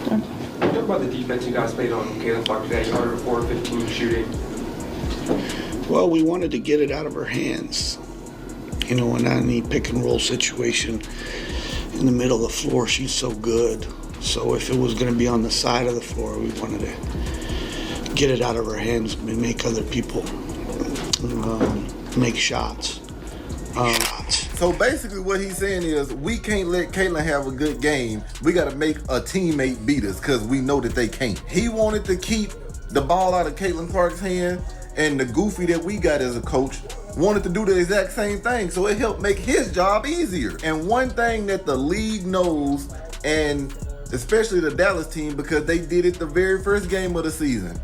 What about the defense you guys played on Caitlin Clark today? 104-15 shooting. Well, we wanted to get it out of her hands. You know, in any pick and roll situation in the middle of the floor, she's so good. So if it was going to be on the side of the floor, we wanted to get it out of her hands and make other people make shots. So basically what he's saying is we can't let Caitlin have a good game. We got to make a teammate beat us because we know that they can't. He wanted to keep the ball out of Caitlin Clark's hand, and the goofy that we got as a coach wanted to do the exact same thing. So it helped make his job easier. And one thing that the league knows, and especially the Dallas team, because they did it the very first game of the season,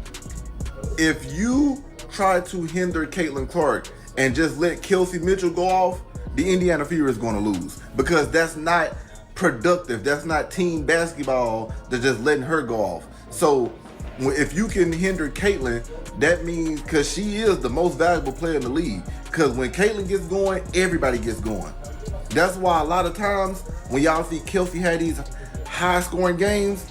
if you try to hinder Caitlin Clark and just let Kelsey Mitchell go off, the Indiana Fever is going to lose, because that's not productive. That's not team basketball to just letting her go off. So if you can hinder Caitlin, that means, because she is the most valuable player in the league, because when Caitlin gets going, everybody gets going. That's why a lot of times when y'all see Kelsey had these high scoring games,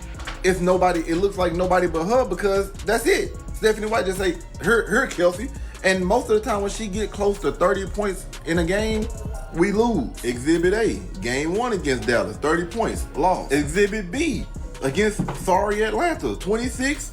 it looks like nobody but her, because that's it. Stephanie White just say, her Kelsey. And most of the time when she get close to 30 points in a game, we lose. Exhibit A, game 1 against Dallas, 30 points, lost. Exhibit B, against Atlanta, 26.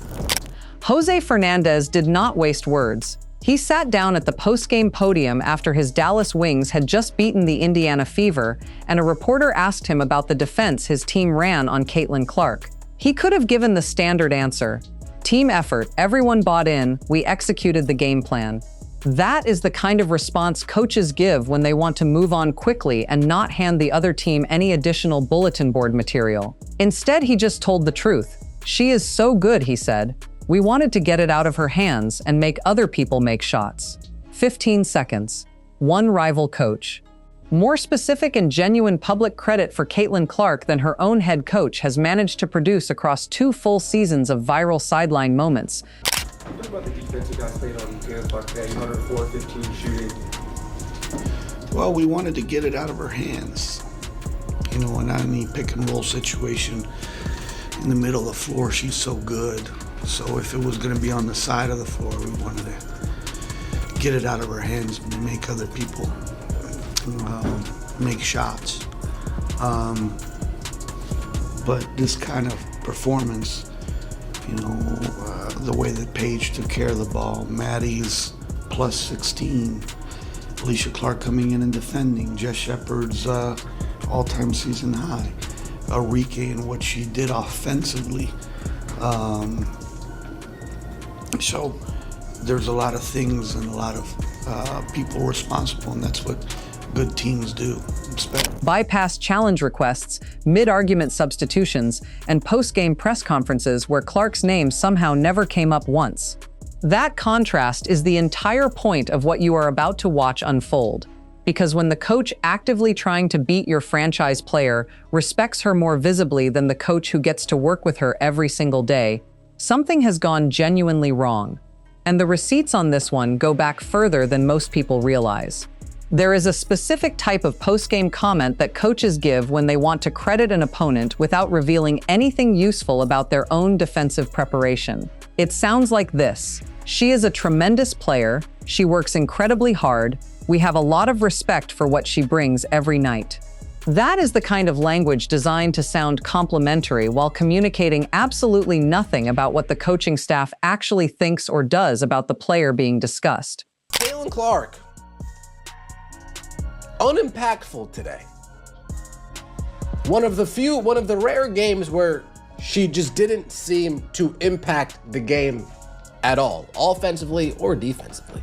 Jose Fernandez did not waste words. He sat down at the post-game podium after his Dallas Wings had just beaten the Indiana Fever, and a reporter asked him about the defense his team ran on Caitlin Clark. He could have given the standard answer: team effort, everyone bought in, we executed the game plan. That is the kind of response coaches give when they want to move on quickly and not hand the other team any additional bulletin board material. Instead, he just told the truth. She is so good, he said. We wanted to get it out of her hands and make other people make shots. 15 seconds. One rival coach. More specific and genuine public credit for Caitlin Clark than her own head coach has managed to produce across 2 full seasons of viral sideline moments. What about the defense you guys played on Caitlin Clark today? 104-15 shooting. Well, we wanted to get it out of her hands. You know, in any pick and roll situation in the middle of the floor, she's so good. So if it was going to be on the side of the floor, we wanted to get it out of her hands and make other people make shots. But this kind of performance, you know, the way that Paige took care of the ball, Maddie's plus 16, Alicia Clark coming in and defending, Jess Shepard's all-time season high, Arike and what she did offensively. So there's a lot of things and a lot of people responsible, and that's what good teams do. Bypass challenge requests, mid-argument substitutions, and post-game press conferences where Clark's name somehow never came up once. That contrast is the entire point of what you are about to watch unfold. Because when the coach actively trying to beat your franchise player respects her more visibly than the coach who gets to work with her every single day, something has gone genuinely wrong. And the receipts on this one go back further than most people realize. There is a specific type of post-game comment that coaches give when they want to credit an opponent without revealing anything useful about their own defensive preparation. It sounds like this: she is a tremendous player, she works incredibly hard, we have a lot of respect for what she brings every night. That is the kind of language designed to sound complimentary while communicating absolutely nothing about what the coaching staff actually thinks or does about the player being discussed. Caitlin Clark, unimpactful today. One of the rare games where she just didn't seem to impact the game at all, offensively or defensively.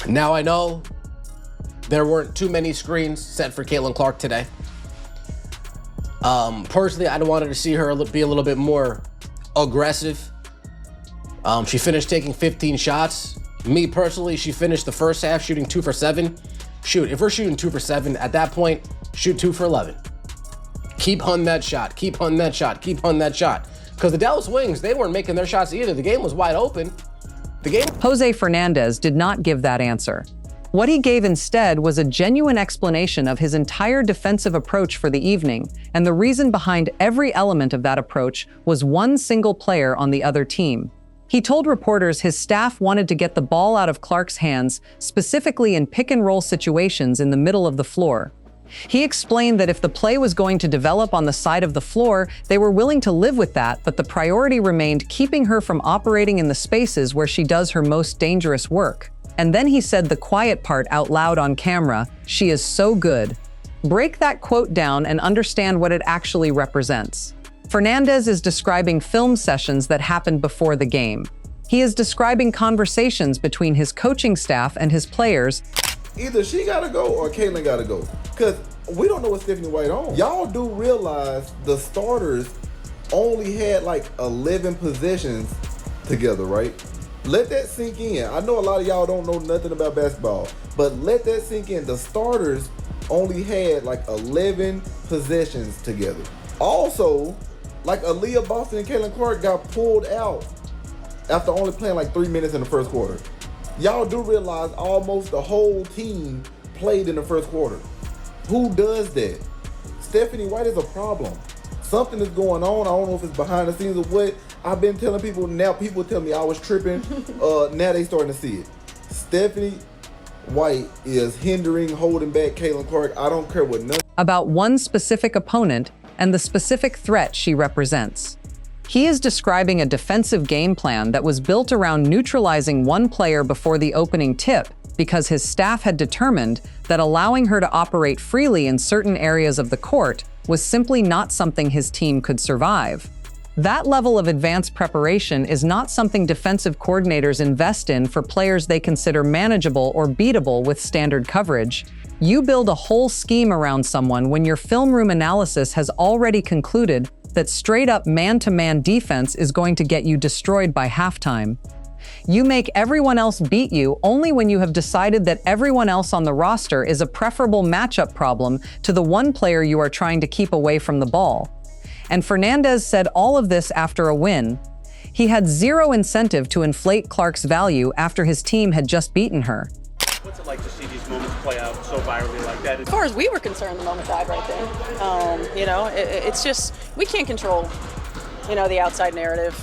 Now I know there weren't too many screens set for Caitlin Clark today. Personally, I wanted to see her be a little bit more aggressive. She finished taking 15 shots. Me personally, she finished the first half shooting 2 for 7. Shoot, if we're shooting 2 for 7, at that point, shoot 2 for 11. Keep hunting that shot, keep hunting that shot, keep hunting that shot. Because the Dallas Wings, they weren't making their shots either. The game was wide open. Jose Fernandez did not give that answer. What he gave instead was a genuine explanation of his entire defensive approach for the evening, and the reason behind every element of that approach was one single player on the other team. He told reporters his staff wanted to get the ball out of Clark's hands, specifically in pick-and-roll situations in the middle of the floor. He explained that if the play was going to develop on the side of the floor, they were willing to live with that, but the priority remained keeping her from operating in the spaces where she does her most dangerous work. And then he said the quiet part out loud on camera, "She is so good." Break that quote down and understand what it actually represents. Fernandez is describing film sessions that happened before the game. He is describing conversations between his coaching staff and his players. Either she gotta go or Caitlin gotta go. Cause we don't know what Stephanie White on. Y'all do realize the starters only had like 11 possessions together, right? Let that sink in. I know a lot of y'all don't know nothing about basketball, but let that sink in. The starters only had like 11 possessions together. Also, like Aaliyah Boston and Caitlin Clark got pulled out after only playing like 3 minutes in the first quarter. Y'all do realize almost the whole team played in the first quarter. Who does that? Stephanie White is a problem. Something is going on. I don't know if it's behind the scenes or what. I've been telling people, now people tell me I was tripping. Now they starting to see it. Stephanie White is hindering, holding back Caitlin Clark. I don't care what none. About one specific opponent and the specific threat she represents. He is describing a defensive game plan that was built around neutralizing one player before the opening tip because his staff had determined that allowing her to operate freely in certain areas of the court was simply not something his team could survive. That level of advanced preparation is not something defensive coordinators invest in for players they consider manageable or beatable with standard coverage. You build a whole scheme around someone when your film room analysis has already concluded that straight-up man-to-man defense is going to get you destroyed by halftime. You make everyone else beat you only when you have decided that everyone else on the roster is a preferable matchup problem to the one player you are trying to keep away from the ball. And Fernandez said all of this after a win. He had zero incentive to inflate Clark's value after his team had just beaten her. What's it like to see these moments play out so virally like that? As far as we were concerned, the moment died right there. It's just, we can't control, the outside narrative.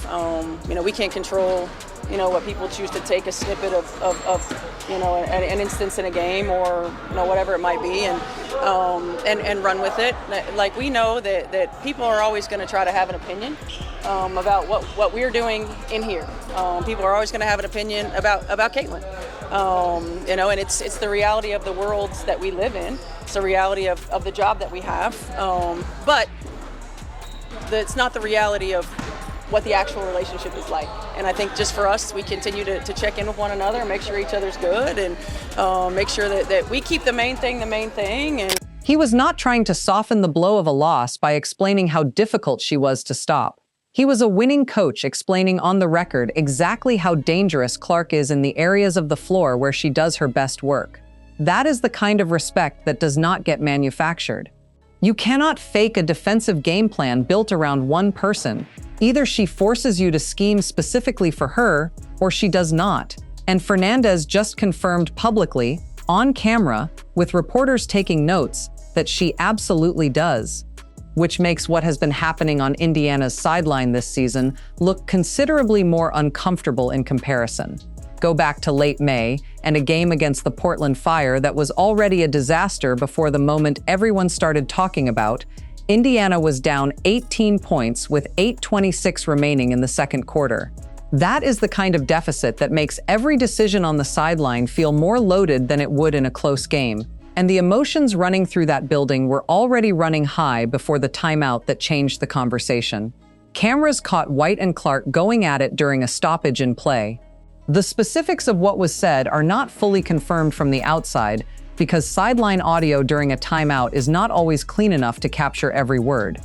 We can't control, what people choose to take a snippet of an instance in a game or, whatever it might be and run with it. Like, we know that people are always going to try to have an opinion about what we're doing in here. People are always going to have an opinion about Caitlin. And it's the reality of the worlds that we live in. It's the reality of the job that we have. But it's not the reality of what the actual relationship is like. And I think just for us, we continue to check in with one another and make sure each other's good and make sure that we keep the main thing. And he was not trying to soften the blow of a loss by explaining how difficult she was to stop. He was a winning coach explaining on the record exactly how dangerous Clark is in the areas of the floor where she does her best work. That is the kind of respect that does not get manufactured. You cannot fake a defensive game plan built around one person. Either she forces you to scheme specifically for her, or she does not. And Fernandez just confirmed publicly, on camera, with reporters taking notes, that she absolutely does. Which makes what has been happening on Indiana's sideline this season look considerably more uncomfortable in comparison. Go back to late May and a game against the Portland Fire that was already a disaster before the moment everyone started talking about. Indiana was down 18 points with 8:26 remaining in the second quarter. That is the kind of deficit that makes every decision on the sideline feel more loaded than it would in a close game. And the emotions running through that building were already running high before the timeout that changed the conversation. Cameras caught White and Clark going at it during a stoppage in play. The specifics of what was said are not fully confirmed from the outside because sideline audio during a timeout is not always clean enough to capture every word.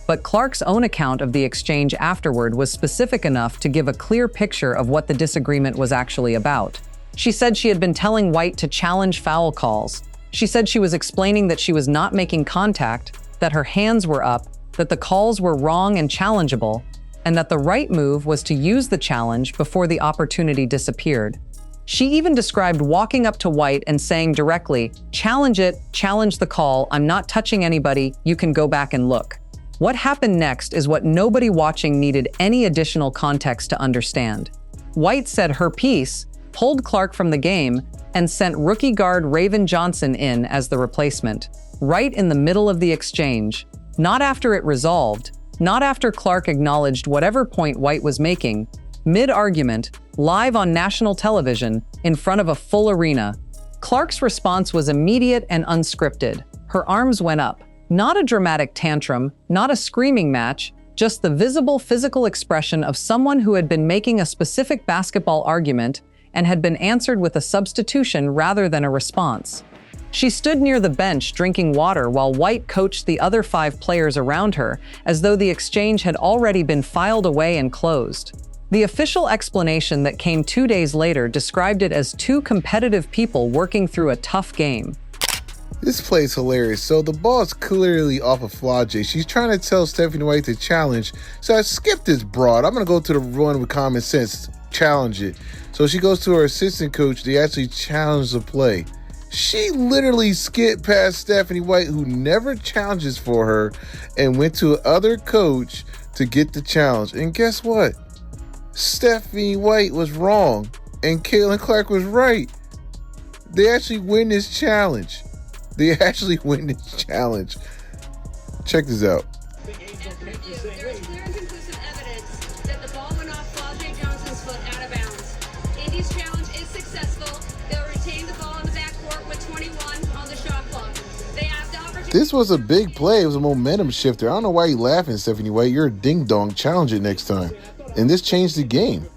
But Clark's own account of the exchange afterward was specific enough to give a clear picture of what the disagreement was actually about. She said she had been telling White to challenge foul calls. She said she was explaining that she was not making contact, that her hands were up, that the calls were wrong and challengeable, and that the right move was to use the challenge before the opportunity disappeared. She even described walking up to White and saying directly, "Challenge it, challenge the call, I'm not touching anybody, you can go back and look." What happened next is what nobody watching needed any additional context to understand. White said her piece, pulled Clark from the game, and sent rookie guard Raven Johnson in as the replacement, right in the middle of the exchange. Not after it resolved, not after Clark acknowledged whatever point White was making, mid-argument, live on national television, in front of a full arena. Clark's response was immediate and unscripted. Her arms went up. Not a dramatic tantrum, not a screaming match, just the visible physical expression of someone who had been making a specific basketball argument and had been answered with a substitution rather than a response. She stood near the bench drinking water while White coached the other 5 players around her, as though the exchange had already been filed away and closed. The official explanation that came 2 days later described it as 2 competitive people working through a tough game. This play is hilarious. So the ball is clearly off of Flau'jae. She's trying to tell Stephanie White to challenge. So I skipped this broad. I'm going to go to the one with common sense. Challenge it. So she goes to her assistant coach. They actually challenge the play. She literally skipped past Stephanie White, who never challenges for her, and went to other coach to get the challenge. And guess what? Stephanie White was wrong and Caitlin Clark was right. They actually win this challenge. Check this out. There's clear and conclusive evidence that the ball went off Flau'jae Johnson's foot out of bounds. Indy's challenge is successful. They'll retain the ball in the backcourt with 21 on the shot clock. They have the opportunity. This was a big play. It was a momentum shifter. I don't know why you're laughing, Stephanie White. You're a ding-dong. Challenge it next time. And this changed the game.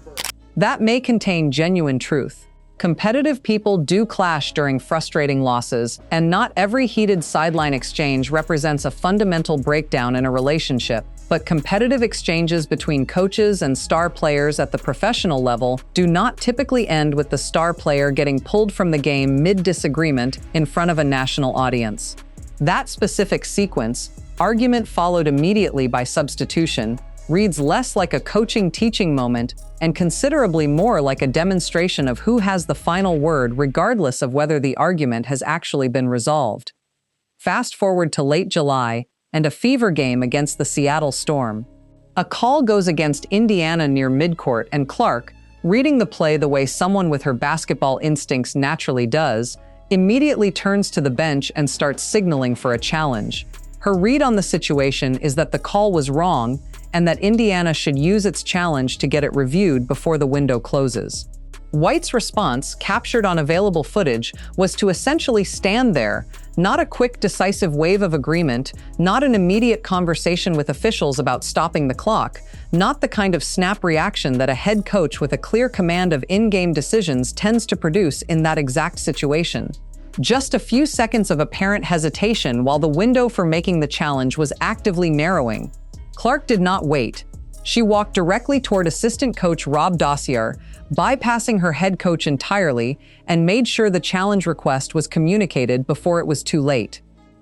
That may contain genuine truth. Competitive people do clash during frustrating losses, and not every heated sideline exchange represents a fundamental breakdown in a relationship. But competitive exchanges between coaches and star players at the professional level do not typically end with the star player getting pulled from the game mid-disagreement in front of a national audience. That specific sequence, argument followed immediately by substitution, reads less like a coaching-teaching moment and considerably more like a demonstration of who has the final word regardless of whether the argument has actually been resolved. Fast forward to late July and a fever game against the Seattle Storm. A call goes against Indiana near midcourt, and Clark, reading the play the way someone with her basketball instincts naturally does, immediately turns to the bench and starts signaling for a challenge. Her read on the situation is that the call was wrong and that Indiana should use its challenge to get it reviewed before the window closes. White's response, captured on available footage, was to essentially stand there, not a quick, decisive wave of agreement, not an immediate conversation with officials about stopping the clock, not the kind of snap reaction that a head coach with a clear command of in-game decisions tends to produce in that exact situation. Just a few seconds of apparent hesitation while the window for making the challenge was actively narrowing. Clark did not wait. She walked directly toward assistant coach Rob Dossier, bypassing her head coach entirely, and made sure the challenge request was communicated before it was too late.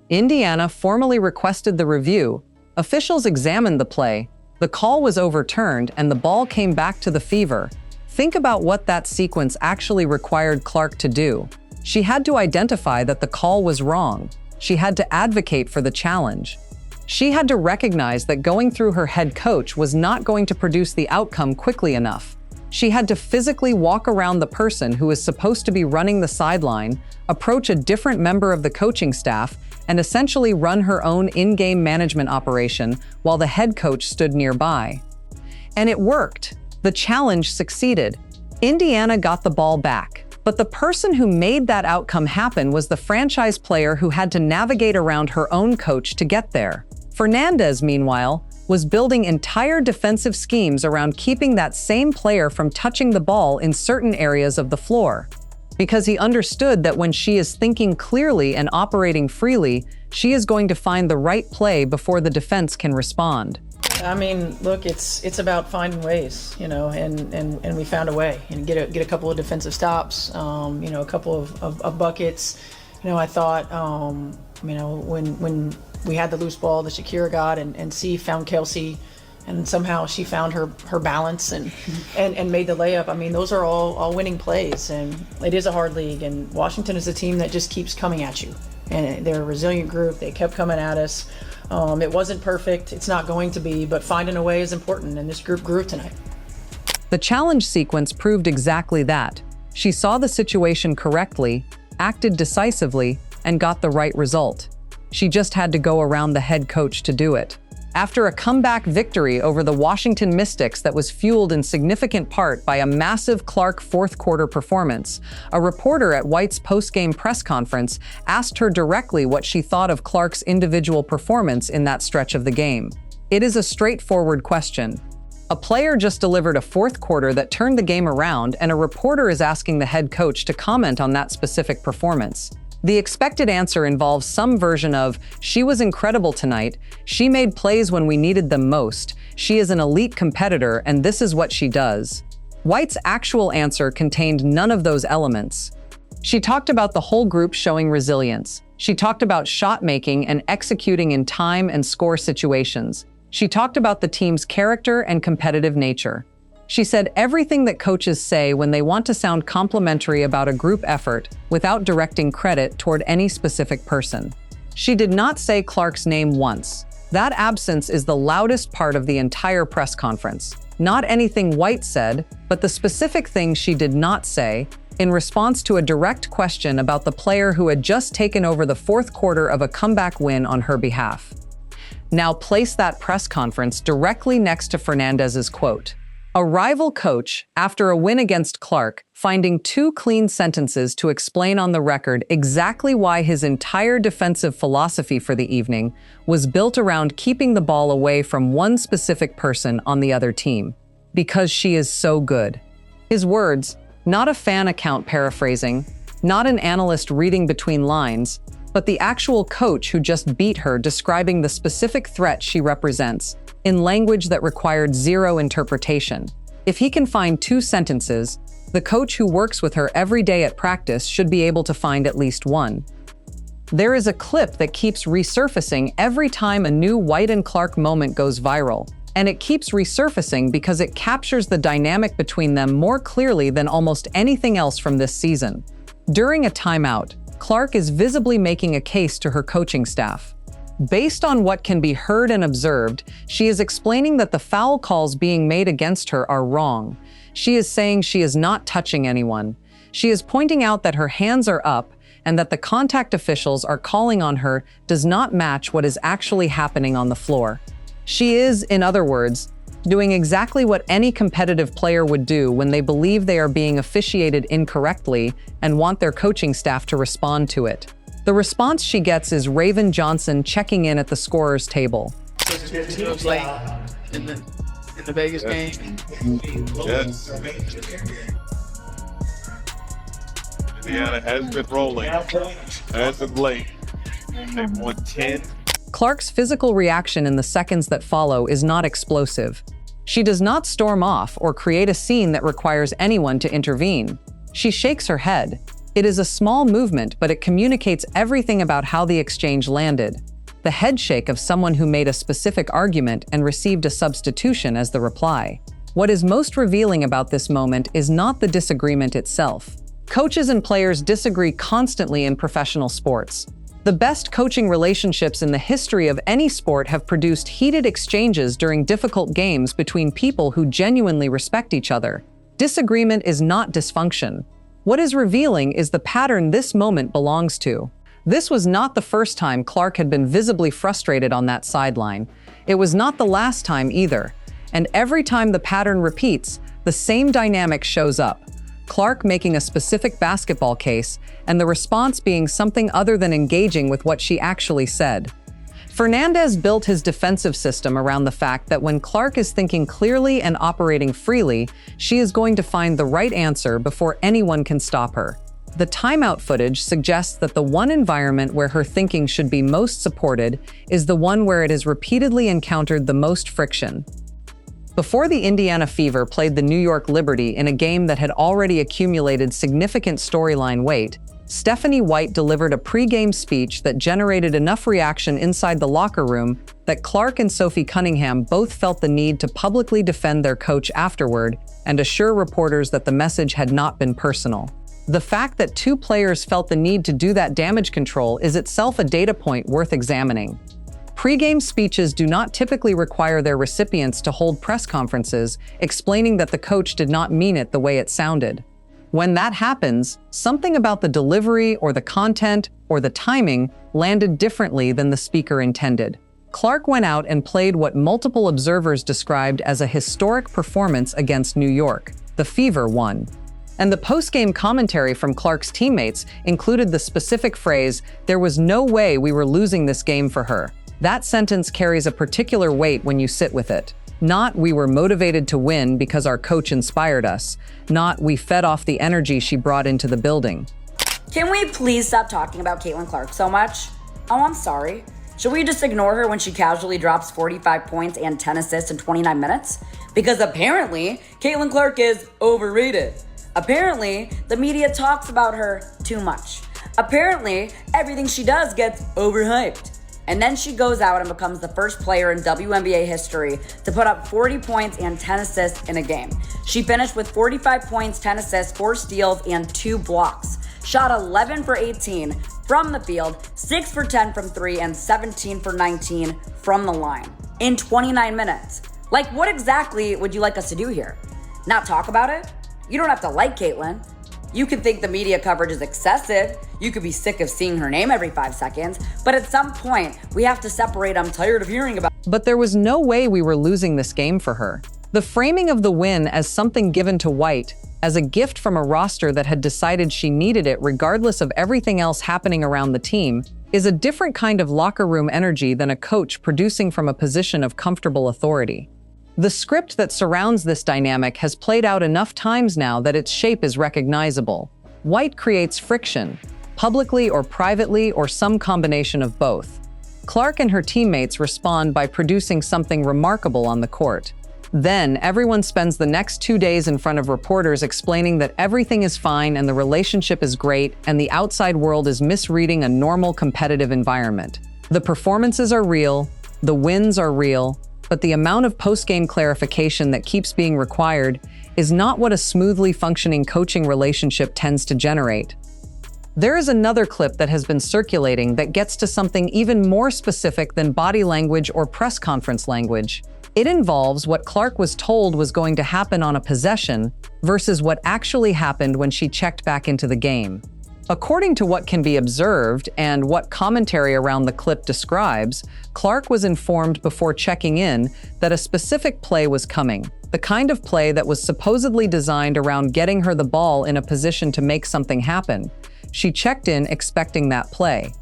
Indiana formally requested the review. Officials examined the play. The call was overturned and the ball came back to the Fever. Think about what that sequence actually required Clark to do. She had to identify that the call was wrong. She had to advocate for the challenge. She had to recognize that going through her head coach was not going to produce the outcome quickly enough. She had to physically walk around the person who is supposed to be running the sideline, approach a different member of the coaching staff, and essentially run her own in-game management operation while the head coach stood nearby. And it worked. The challenge succeeded. Indiana got the ball back. But the person who made that outcome happen was the franchise player who had to navigate around her own coach to get there. Fernandez, meanwhile, was building entire defensive schemes around keeping that same player from touching the ball in certain areas of the floor. Because he understood that when she is thinking clearly and operating freely, she is going to find the right play before the defense can respond. I mean, look, it's about finding ways, and we found a way, and get a couple of defensive stops, a couple of buckets. I thought, when we had the loose ball that Shakira got, and C found Kelsey, and somehow she found her balance and made the layup. I mean, those are all winning plays, and it is a hard league, and Washington is a team that just keeps coming at you, and they're a resilient group. They kept coming at us. It wasn't perfect, it's not going to be, but finding a way is important, and this group grew tonight. The challenge sequence proved exactly that. She saw the situation correctly, acted decisively, and got the right result. She just had to go around the head coach to do it. After a comeback victory over the Washington Mystics that was fueled in significant part by a massive Clark fourth-quarter performance, a reporter at White's post-game press conference asked her directly what she thought of Clark's individual performance in that stretch of the game. It is a straightforward question. A player just delivered a fourth quarter that turned the game around, and a reporter is asking the head coach to comment on that specific performance. The expected answer involves some version of, "She was incredible tonight, she made plays when we needed them most, she is an elite competitor, and this is what she does." White's actual answer contained none of those elements. She talked about the whole group showing resilience. She talked about shot making and executing in time and score situations. She talked about the team's character and competitive nature. She said everything that coaches say when they want to sound complimentary about a group effort without directing credit toward any specific person. She did not say Clark's name once. That absence is the loudest part of the entire press conference. Not anything White said, but the specific thing she did not say in response to a direct question about the player who had just taken over the fourth quarter of a comeback win on her behalf. Now place that press conference directly next to Fernandez's quote. A rival coach, after a win against Clark, finding 2 clean sentences to explain on the record exactly why his entire defensive philosophy for the evening was built around keeping the ball away from one specific person on the other team. Because she is so good. His words, not a fan account paraphrasing, not an analyst reading between lines, but the actual coach who just beat her describing the specific threat she represents, in language that required zero interpretation. If he can find 2 sentences, the coach who works with her every day at practice should be able to find at least 1. There is a clip that keeps resurfacing every time a new White and Clark moment goes viral, and it keeps resurfacing because it captures the dynamic between them more clearly than almost anything else from this season. During a timeout, Clark is visibly making a case to her coaching staff. Based on what can be heard and observed, she is explaining that the foul calls being made against her are wrong. She is saying she is not touching anyone. She is pointing out that her hands are up and that the contact officials are calling on her does not match what is actually happening on the floor. She is, in other words, doing exactly what any competitive player would do when they believe they are being officiated incorrectly and want their coaching staff to respond to it. The response she gets is Raven Johnson checking in at the scorer's table. Late in the Vegas game. Yes. Indiana has been rolling as of late. They've won 10. Clark's physical reaction in the seconds that follow is not explosive. She does not storm off or create a scene that requires anyone to intervene. She shakes her head. It is a small movement, but it communicates everything about how the exchange landed. The head shake of someone who made a specific argument and received a substitution as the reply. What is most revealing about this moment is not the disagreement itself. Coaches and players disagree constantly in professional sports. The best coaching relationships in the history of any sport have produced heated exchanges during difficult games between people who genuinely respect each other. Disagreement is not dysfunction. What is revealing is the pattern this moment belongs to. This was not the first time Clark had been visibly frustrated on that sideline. It was not the last time either. And every time the pattern repeats, the same dynamic shows up. Clark making a specific basketball case, and the response being something other than engaging with what she actually said. Fernandez built his defensive system around the fact that when Clark is thinking clearly and operating freely, she is going to find the right answer before anyone can stop her. The timeout footage suggests that the one environment where her thinking should be most supported is the one where it has repeatedly encountered the most friction. Before the Indiana Fever played the New York Liberty in a game that had already accumulated significant storyline weight, Stephanie White delivered a pre-game speech that generated enough reaction inside the locker room that Clark and Sophie Cunningham both felt the need to publicly defend their coach afterward and assure reporters that the message had not been personal. The fact that two players felt the need to do that damage control is itself a data point worth examining. Pre-game speeches do not typically require their recipients to hold press conferences explaining that the coach did not mean it the way it sounded. When that happens, something about the delivery or the content or the timing landed differently than the speaker intended. Clark went out and played what multiple observers described as a historic performance against New York. The Fever won. And the post-game commentary from Clark's teammates included the specific phrase, "There was no way we were losing this game for her." That sentence carries a particular weight when you sit with it. Not, "We were motivated to win because our coach inspired us." Not, "We fed off the energy she brought into the building." Can we please stop talking about Caitlin Clark so much? Oh, I'm sorry. Should we just ignore her when she casually drops 45 points and 10 assists in 29 minutes? Because apparently, Caitlin Clark is overrated. Apparently, the media talks about her too much. Apparently, everything she does gets overhyped. And then she goes out and becomes the first player in WNBA history to put up 40 points and 10 assists in a game. She finished with 45 points, 10 assists, 4 steals, and 2 blocks. Shot 11 for 18 from the field, 6 for 10 from 3, and 17 for 19 from the line in 29 minutes. Like, what exactly would you like us to do here? Not talk about it? You don't have to like Caitlin. You could think the media coverage is excessive. You could be sick of seeing her name every 5 seconds. But at some point, we have to separate "I'm tired of hearing about." But there was no way we were losing this game for her. The framing of the win as something given to White, as a gift from a roster that had decided she needed it regardless of everything else happening around the team, is a different kind of locker room energy than a coach producing from a position of comfortable authority. The script that surrounds this dynamic has played out enough times now that its shape is recognizable. White creates friction, publicly or privately or some combination of both. Clark and her teammates respond by producing something remarkable on the court. Then, everyone spends the next 2 days in front of reporters explaining that everything is fine and the relationship is great and the outside world is misreading a normal competitive environment. The performances are real, the wins are real, but the amount of post-game clarification that keeps being required is not what a smoothly functioning coaching relationship tends to generate. There is another clip that has been circulating that gets to something even more specific than body language or press conference language. It involves what Clark was told was going to happen on a possession versus what actually happened when she checked back into the game. According to what can be observed and what commentary around the clip describes, Clark was informed before checking in that a specific play was coming, the kind of play that was supposedly designed around getting her the ball in a position to make something happen. She checked in expecting that play.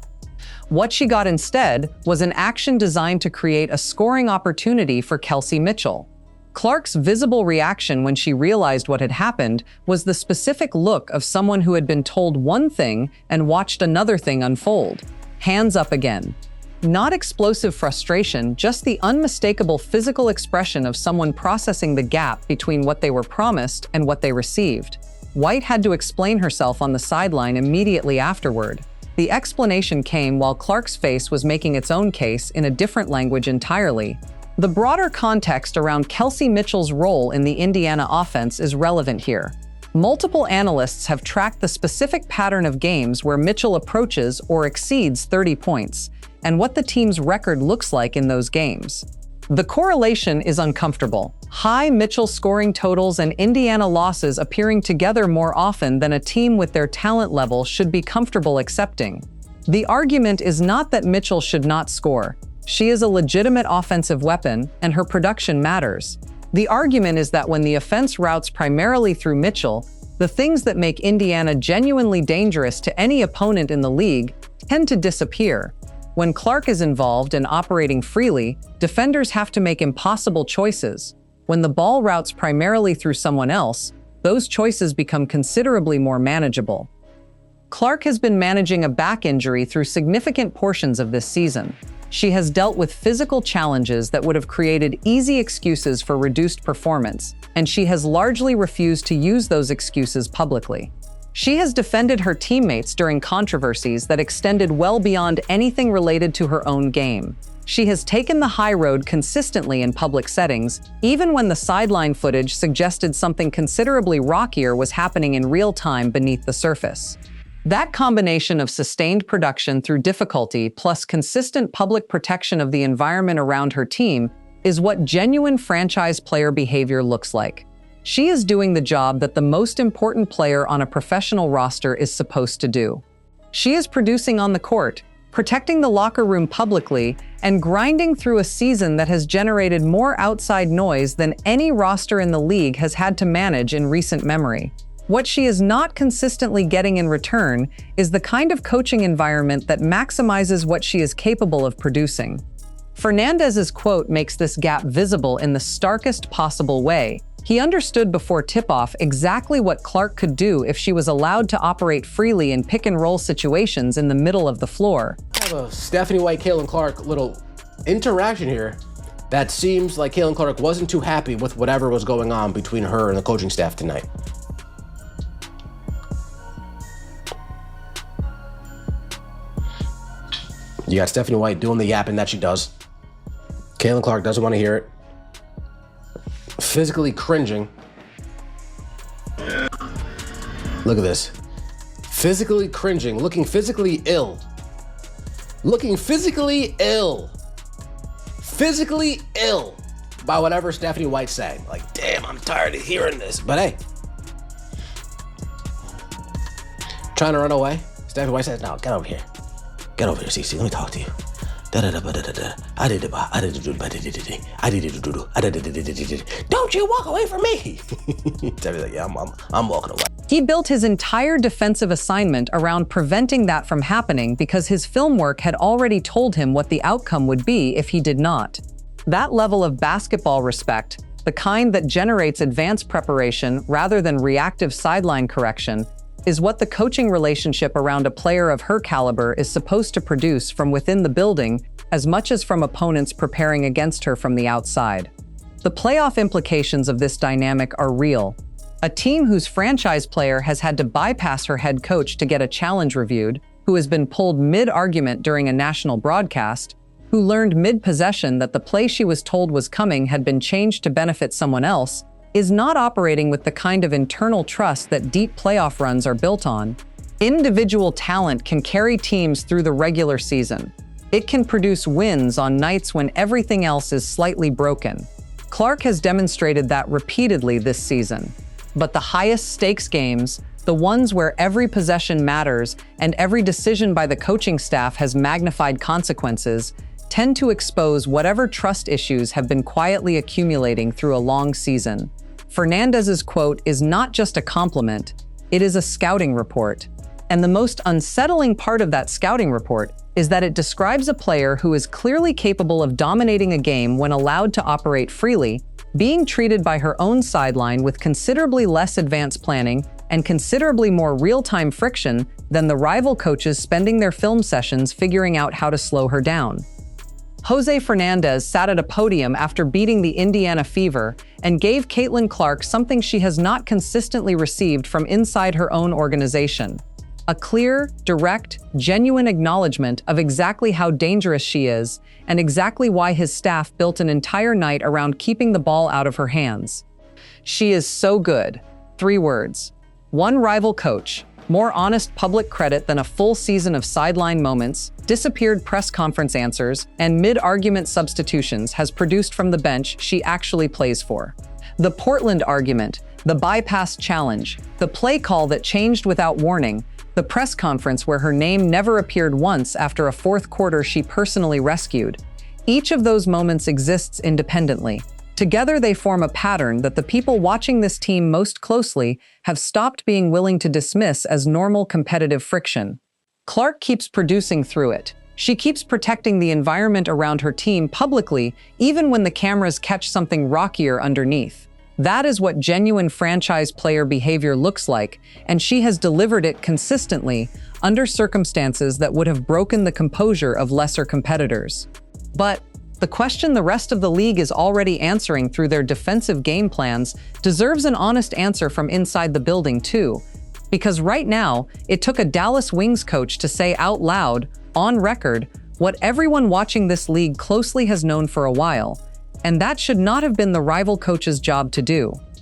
What she got instead was an action designed to create a scoring opportunity for Kelsey Mitchell. Clark's visible reaction when she realized what had happened was the specific look of someone who had been told one thing and watched another thing unfold. Hands up again. Not explosive frustration, just the unmistakable physical expression of someone processing the gap between what they were promised and what they received. White had to explain herself on the sideline immediately afterward. The explanation came while Clark's face was making its own case in a different language entirely. The broader context around Kelsey Mitchell's role in the Indiana offense is relevant here. Multiple analysts have tracked the specific pattern of games where Mitchell approaches or exceeds 30 points, and what the team's record looks like in those games. The correlation is uncomfortable. High Mitchell scoring totals and Indiana losses appearing together more often than a team with their talent level should be comfortable accepting. The argument is not that Mitchell should not score. She is a legitimate offensive weapon, and her production matters. The argument is that when the offense routes primarily through Mitchell, the things that make Indiana genuinely dangerous to any opponent in the league tend to disappear. When Clark is involved and operating freely, defenders have to make impossible choices. When the ball routes primarily through someone else, those choices become considerably more manageable. Clark has been managing a back injury through significant portions of this season. She has dealt with physical challenges that would have created easy excuses for reduced performance, and she has largely refused to use those excuses publicly. She has defended her teammates during controversies that extended well beyond anything related to her own game. She has taken the high road consistently in public settings, even when the sideline footage suggested something considerably rockier was happening in real time beneath the surface. That combination of sustained production through difficulty plus consistent public protection of the environment around her team is what genuine franchise player behavior looks like. She is doing the job that the most important player on a professional roster is supposed to do. She is producing on the court, protecting the locker room publicly, and grinding through a season that has generated more outside noise than any roster in the league has had to manage in recent memory. What she is not consistently getting in return is the kind of coaching environment that maximizes what she is capable of producing. Fernandez's quote makes this gap visible in the starkest possible way. He understood before tip-off exactly what Clark could do if she was allowed to operate freely in pick-and-roll situations in the middle of the floor. I have a Stephanie White, Caitlin Clark little interaction here that seems like Caitlin Clark wasn't too happy with whatever was going on between her and the coaching staff tonight. You got Stephanie White doing the yapping that she does. Caitlin Clark doesn't want to hear it. Physically cringing. Look at this. Physically cringing, looking physically ill. Looking physically ill. Physically ill by whatever Stephanie White's saying. Like, damn, I'm tired of hearing this. But hey. Trying to run away. Stephanie White says, no, get over here. Get over here, Cece. Let me talk to you. Don't you walk away from me. Like, yeah, I'm walking away. He built his entire defensive assignment around preventing that from happening because his film work had already told him what the outcome would be if he did not. That level of basketball respect, the kind that generates advanced preparation rather than reactive sideline correction, is what the coaching relationship around a player of her caliber is supposed to produce from within the building as much as from opponents preparing against her from the outside. The playoff implications of this dynamic are real. A team whose franchise player has had to bypass her head coach to get a challenge reviewed, who has been pulled mid-argument during a national broadcast, who learned mid-possession that the play she was told was coming had been changed to benefit someone else, is not operating with the kind of internal trust that deep playoff runs are built on. Individual talent can carry teams through the regular season. It can produce wins on nights when everything else is slightly broken. Clark has demonstrated that repeatedly this season. But the highest stakes games, the ones where every possession matters and every decision by the coaching staff has magnified consequences, tend to expose whatever trust issues have been quietly accumulating through a long season. Fernandez's quote is not just a compliment, it is a scouting report. And the most unsettling part of that scouting report is that it describes a player who is clearly capable of dominating a game when allowed to operate freely, being treated by her own sideline with considerably less advanced planning and considerably more real-time friction than the rival coaches spending their film sessions figuring out how to slow her down. Jose Fernandez sat at a podium after beating the Indiana Fever and gave Caitlin Clark something she has not consistently received from inside her own organization. A clear, direct, genuine acknowledgement of exactly how dangerous she is and exactly why his staff built an entire night around keeping the ball out of her hands. She is so good. 3 words. One rival coach, more honest public credit than a full season of sideline moments, disappeared press conference answers, and mid-argument substitutions has produced from the bench she actually plays for. The Portland argument, the bypass challenge, the play call that changed without warning, the press conference where her name never appeared once after a fourth quarter she personally rescued. Each of those moments exists independently. Together they form a pattern that the people watching this team most closely have stopped being willing to dismiss as normal competitive friction. Clark keeps producing through it. She keeps protecting the environment around her team publicly, even when the cameras catch something rockier underneath. That is what genuine franchise player behavior looks like, and she has delivered it consistently under circumstances that would have broken the composure of lesser competitors. But the question the rest of the league is already answering through their defensive game plans deserves an honest answer from inside the building too. Because right now, it took a Dallas Wings coach to say out loud, on record, what everyone watching this league closely has known for a while, and that should not have been the rival coach's job to do.